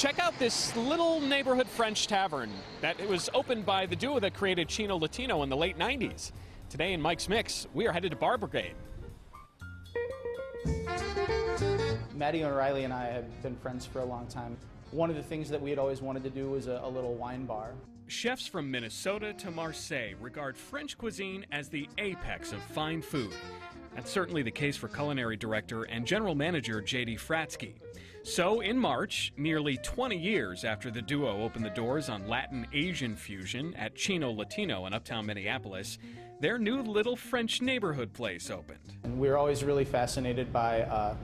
Check out this little neighborhood French tavern that it was opened by the duo that created Chino Latino in the late 90s. Today in Mike's Mix, we are headed to Bar Brigade. Maddie O'Reilly and I have been friends for a long time. One of the things that we had always wanted to do was a little wine bar. Chefs from Minnesota to Marseille regard French cuisine as the apex of fine food. That's certainly the case for culinary director and general manager J.D. Fratsky. So in March, nearly 20 years after the duo opened the doors on Latin-Asian fusion at Chino Latino in uptown Minneapolis, their new little French neighborhood place opened. And we were always really fascinated by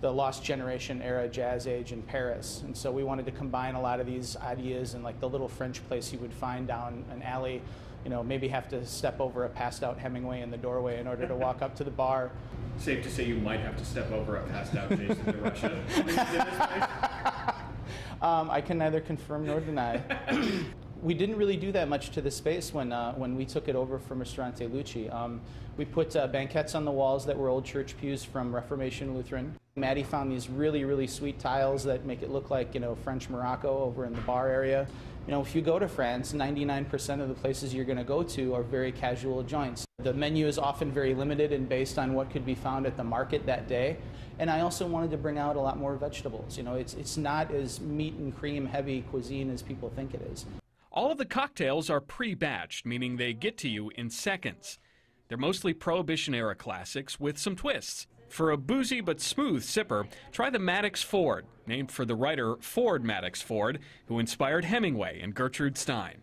the lost generation era jazz age in Paris, and so we wanted to combine a lot of these ideas in like the little French place you would find down an alley, you know, maybe have to step over a passed out Hemingway in the doorway in order to walk up to the bar. Safe to say you might have to step over a passed out Jason DeRusha. I can neither confirm nor deny. We didn't really do that much to the space when we took it over from Ristorante Lucci. We put banquettes on the walls that were old church pews from Reformation Lutheran. Maddie found these really, really sweet tiles that make it look like, you know, French Morocco over in the bar area. You know, if you go to France, 99% of the places you're going to go to are very casual joints. The menu is often very limited and based on what could be found at the market that day. And I also wanted to bring out a lot more vegetables. You know, it's not as meat and cream heavy cuisine as people think it is. All of the cocktails are pre-batched, meaning they get to you in seconds. They're mostly Prohibition-era classics with some twists. For a boozy but smooth sipper, try the Maddox Ford, named for the writer Ford Maddox Ford, who inspired Hemingway and Gertrude Stein.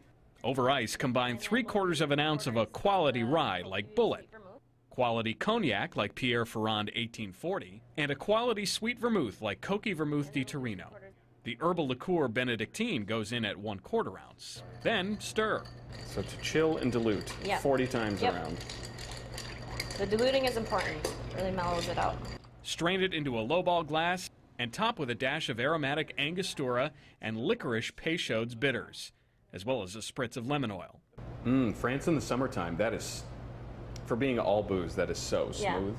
Over ice, combine 3/4 of an ounce of a quality rye like Bullet, quality cognac like Pierre Ferrand 1840, and a quality sweet vermouth like Coqui Vermouth di Torino. The herbal liqueur Benedictine goes in at 1/4 ounce. Then stir. So to chill and dilute 40 times around. The diluting is important. Really mellows it out. Strain it into a lowball glass and top with a dash of aromatic Angostura and licorice Peychaud's bitters, as well as a spritz of lemon oil. France in the summertime, that is, for being all booze, that is so smooth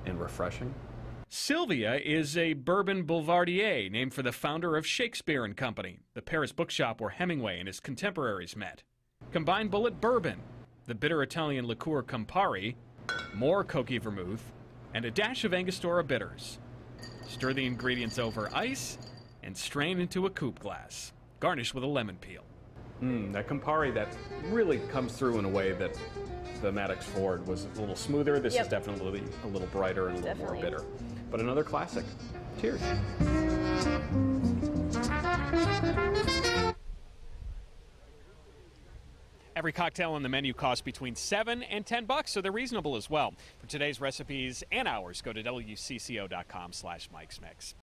and refreshing. Sylvia is a bourbon boulevardier named for the founder of Shakespeare and Company, the Paris bookshop where Hemingway and his contemporaries met. Combine Bullet bourbon, the bitter Italian liqueur Campari, more Coqui vermouth, and a dash of Angostura bitters. Stir the ingredients over ice and strain into a coupe glass. Garnish with a lemon peel. That Campari, that really comes through in a way that the Maddox Ford was a little smoother. This is definitely a little brighter and a little more bitter. But another classic. Cheers. Every cocktail on the menu costs between $7 and $10, so they're reasonable as well. For today's recipes and hours, go to WCCO.com/Mike's Mix.